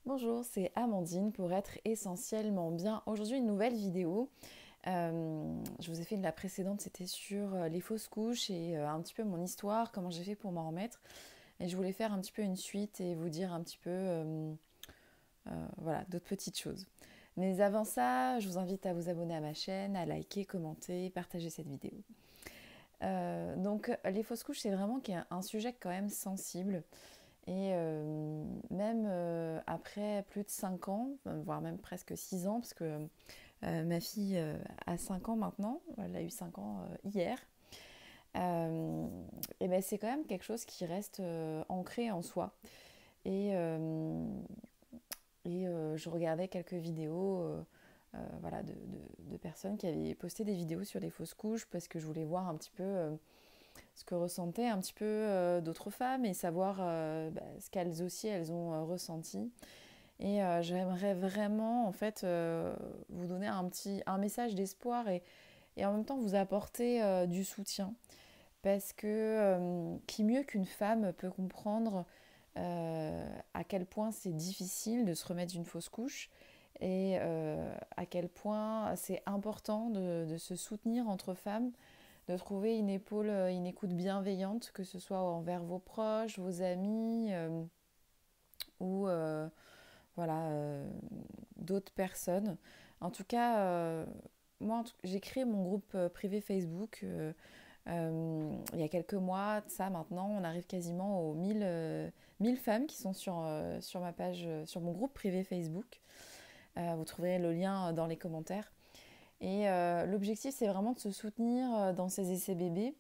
Bonjour, c'est Amandine pour être essentiellement bien. Aujourd'hui, une nouvelle vidéo. Je vous ai fait la précédente, c'était sur les fausses couches et un petit peu mon histoire, comment j'ai fait pour m'en remettre. Et je voulais faire un petit peu une suite et vous dire un petit peu voilà, d'autres petites choses. Mais avant ça, je vous invite à vous abonner à ma chaîne, à liker, commenter, partager cette vidéo. Donc les fausses couches, c'est vraiment un sujet quand même sensible. Et même après plus de 5 ans, voire même presque 6 ans, parce que ma fille a 5 ans maintenant, elle a eu 5 ans hier, et ben c'est quand même quelque chose qui reste ancré en soi. Et, je regardais quelques vidéos voilà, de personnes qui avaient posté des vidéos sur les fausses couches parce que je voulais voir un petit peu ce que ressentaient un petit peu d'autres femmes et savoir ce qu'elles aussi elles ont ressenti. Et j'aimerais vraiment en fait vous donner un message d'espoir et en même temps vous apporter du soutien parce que qui mieux qu'une femme peut comprendre à quel point c'est difficile de se remettre d'une fausse couche et à quel point c'est important de se soutenir entre femmes, de trouver une épaule, une écoute bienveillante, que ce soit envers vos proches, vos amis ou voilà, d'autres personnes. En tout cas, moi, j'ai créé mon groupe privé Facebook il y a quelques mois. De ça, maintenant, on arrive quasiment aux 1000 femmes qui sont sur ma page, sur mon groupe privé Facebook. Vous trouverez le lien dans les commentaires. Et l'objectif, c'est vraiment de se soutenir dans ces essais bébés.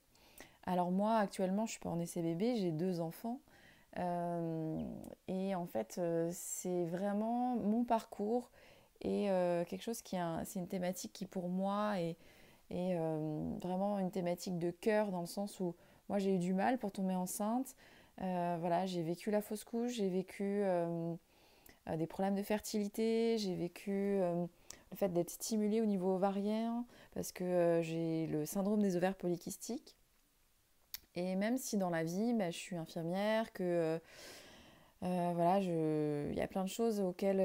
Alors moi, actuellement, je suis pas en essai bébé, j'ai 2 enfants. Euh, et en fait, c'est vraiment mon parcours et quelque chose c'est une thématique qui pour moi est vraiment une thématique de cœur dans le sens où moi j'ai eu du mal pour tomber enceinte. Voilà, j'ai vécu la fausse couche, j'ai vécu des problèmes de fertilité, j'ai vécu le fait d'être stimulée au niveau ovarien parce que j'ai le syndrome des ovaires polykystiques. Et même si dans la vie, bah, je suis infirmière, que voilà, il y a plein de choses auxquelles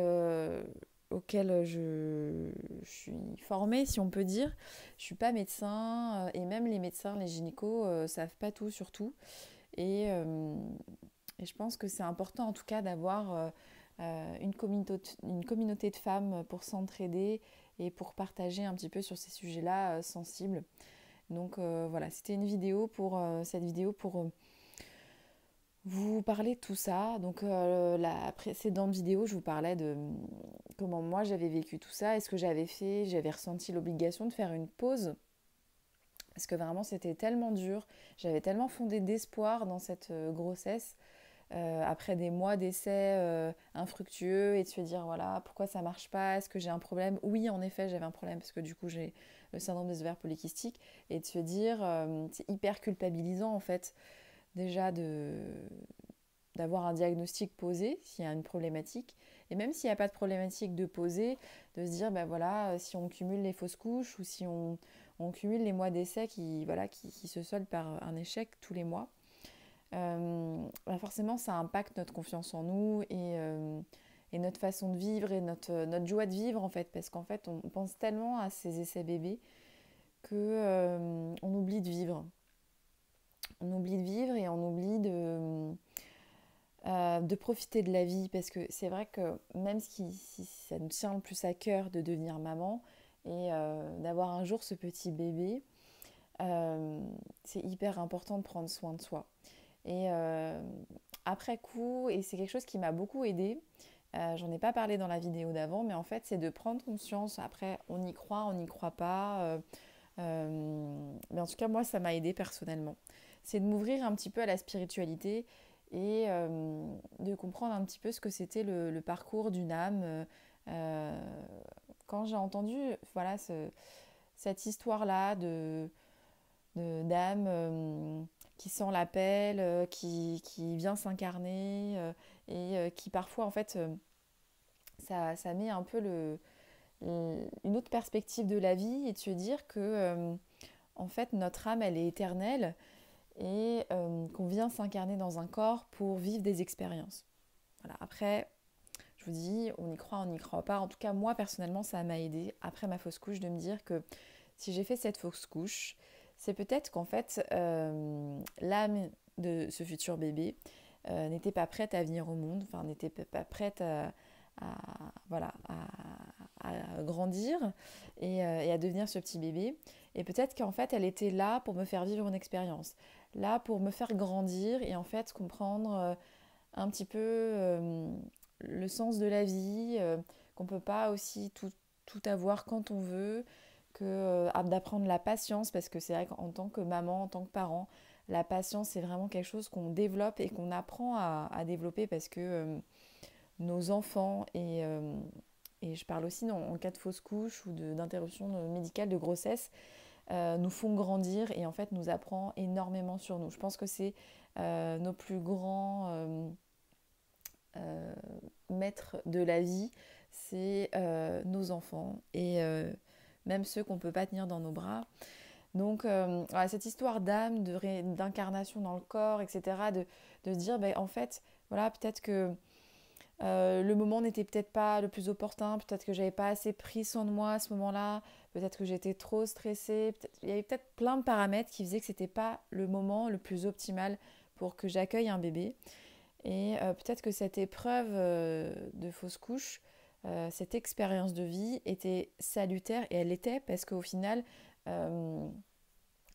je suis formée, si on peut dire. Je suis pas médecin et même les médecins, les gynécos, savent pas tout sur tout. Et, euh, et je pense que c'est important en tout cas d'avoir une communauté de femmes pour s'entraider et pour partager un petit peu sur ces sujets-là sensibles. Donc voilà, c'était une vidéo pour cette vidéo pour vous parler de tout ça. Donc la précédente vidéo, je vous parlais de comment moi j'avais vécu tout ça et ce que j'avais fait. J'avais ressenti l'obligation de faire une pause parce que vraiment c'était tellement dur. J'avais tellement fondé d'espoir dans cette grossesse après des mois d'essais infructueux et de se dire voilà pourquoi ça marche pas, est-ce que j'ai un problème. Oui, en effet j'avais un problème parce que du coup j'ai le syndrome des ovaires polykystiques et de se dire c'est hyper culpabilisant en fait déjà d'avoir un diagnostic posé s'il y a une problématique. Et même s'il n'y a pas de problématique de poser, de se dire, ben voilà, si on cumule les fausses couches ou si on cumule les mois d'essai voilà, qui se soldent par un échec tous les mois, ben forcément ça impacte notre confiance en nous et notre façon de vivre et notre joie de vivre en fait. Parce qu'en fait, on pense tellement à ces essais bébés que on oublie de vivre. On oublie de vivre et on oublie de profiter de la vie parce que c'est vrai que même si ça nous tient le plus à cœur de devenir maman et d'avoir un jour ce petit bébé, euh, c'est hyper important de prendre soin de soi. Et après coup, et c'est quelque chose qui m'a beaucoup aidée, j'en ai pas parlé dans la vidéo d'avant, mais en fait c'est de prendre conscience, après on y croit, on n'y croit pas, mais en tout cas moi ça m'a aidée personnellement. C'est de m'ouvrir un petit peu à la spiritualité et de comprendre un petit peu ce que c'était le parcours d'une âme. Euh, Quand j'ai entendu voilà, cette histoire-là d'âme qui sent l'appel, qui vient s'incarner et qui parfois en fait ça met un peu une autre perspective de la vie et de se dire que en fait notre âme elle est éternelle et qu'on vient s'incarner dans un corps pour vivre des expériences. Voilà. Après, je vous dis, on y croit pas. En tout cas, moi, personnellement, ça m'a aidé après ma fausse couche de me dire que si j'ai fait cette fausse couche, c'est peut-être qu'en fait, l'âme de ce futur bébé n'était pas prête à venir au monde, enfin, n'était pas prête à, voilà, à grandir et à devenir ce petit bébé. Et peut-être qu'en fait, elle était là pour me faire vivre une expérience, là pour me faire grandir et en fait comprendre un petit peu le sens de la vie, qu'on ne peut pas aussi tout avoir quand on veut, d'apprendre la patience, parce que c'est vrai qu'en tant que maman, en tant que parent, la patience, c'est vraiment quelque chose qu'on développe et qu'on apprend à développer parce que nos enfants, et je parle aussi en cas de fausse couche ou d'interruption médicale de grossesse, nous font grandir et en fait nous apprend énormément sur nous. Je pense que c'est nos plus grands maîtres de la vie, c'est nos enfants et même ceux qu'on ne peut pas tenir dans nos bras. Donc voilà, cette histoire d'âme, d'incarnation dans le corps, etc., de se dire, ben, en fait, voilà, peut-être que le moment n'était peut-être pas le plus opportun, peut-être que j'avais pas assez pris soin de moi à ce moment-là, peut-être que j'étais trop stressée, il y avait peut-être plein de paramètres qui faisaient que c'était pas le moment le plus optimal pour que j'accueille un bébé. Et peut-être que cette épreuve de fausse couche, cette expérience de vie était salutaire et elle l'était parce qu'au final, euh,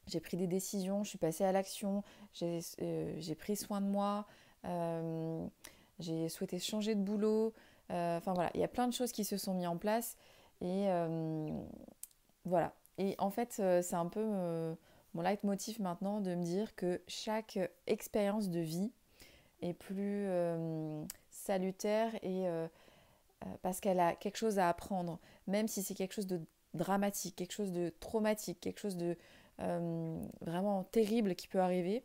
j'ai pris des décisions, je suis passée à l'action, j'ai pris soin de moi, euh, j'ai souhaité changer de boulot. Enfin voilà, il y a plein de choses qui se sont mises en place et voilà. Et en fait, c'est un peu mon leitmotiv maintenant de me dire que chaque expérience de vie est plus salutaire et parce qu'elle a quelque chose à apprendre, même si c'est quelque chose de dramatique, quelque chose de traumatique, quelque chose de vraiment terrible qui peut arriver.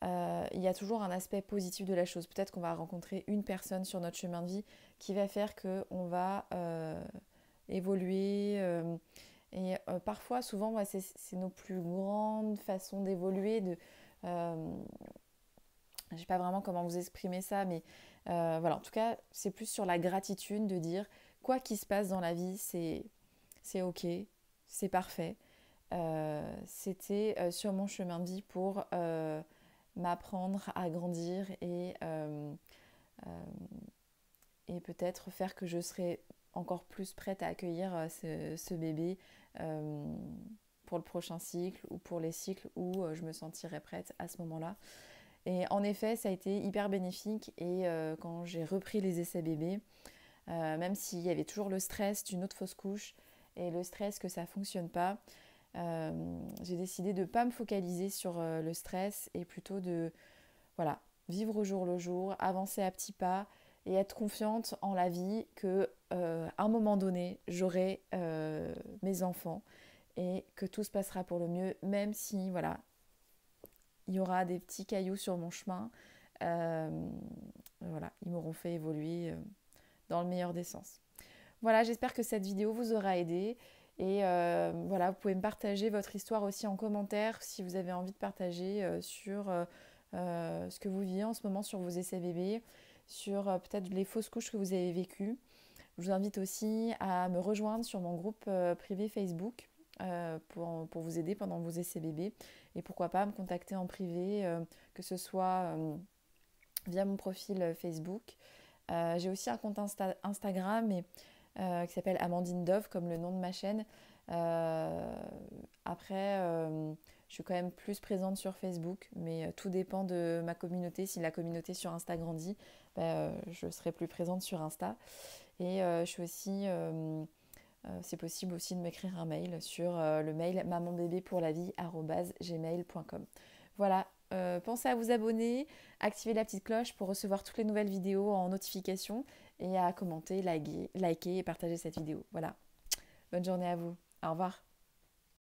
Il y a toujours un aspect positif de la chose. Peut-être qu'on va rencontrer une personne sur notre chemin de vie qui va faire qu'on va évoluer. Et parfois, souvent, ouais, c'est nos plus grandes façons d'évoluer. Je ne sais pas vraiment comment vous exprimer ça, mais voilà, en tout cas, c'est plus sur la gratitude de dire quoi qu'il se passe dans la vie, c'est ok, c'est parfait. C'était sur mon chemin de vie pour m'apprendre à grandir et peut-être faire que je serai encore plus prête à accueillir ce bébé pour le prochain cycle ou pour les cycles où je me sentirai prête à ce moment-là. Et en effet, ça a été hyper bénéfique et quand j'ai repris les essais bébés, même s'il y avait toujours le stress d'une autre fausse couche et le stress que ça ne fonctionne pas, j'ai décidé de ne pas me focaliser sur le stress et plutôt de voilà, vivre au jour le jour, avancer à petits pas et être confiante en la vie que à un moment donné, j'aurai mes enfants et que tout se passera pour le mieux, même si voilà, il y aura des petits cailloux sur mon chemin. Euh, voilà, ils m'auront fait évoluer dans le meilleur des sens. Voilà, j'espère que cette vidéo vous aura aidé. Et voilà, vous pouvez me partager votre histoire aussi en commentaire si vous avez envie de partager sur ce que vous vivez en ce moment sur vos essais bébés, sur peut-être les fausses couches que vous avez vécues. Je vous invite aussi à me rejoindre sur mon groupe privé Facebook pour vous aider pendant vos essais bébés. Et pourquoi pas me contacter en privé, que ce soit via mon profil Facebook. J'ai aussi un compte Instagram qui s'appelle Amandine Dove, comme le nom de ma chaîne. Après, je suis quand même plus présente sur Facebook, mais tout dépend de ma communauté. Si la communauté sur Insta grandit, je serai plus présente sur Insta. Et je suis aussi, c'est possible aussi de m'écrire un mail sur le mail mamanbébépourlavie@gmail.com. Voilà, pensez à vous abonner, activer la petite cloche pour recevoir toutes les nouvelles vidéos en notification et à commenter, liker et partager cette vidéo. Voilà, bonne journée à vous. Au revoir.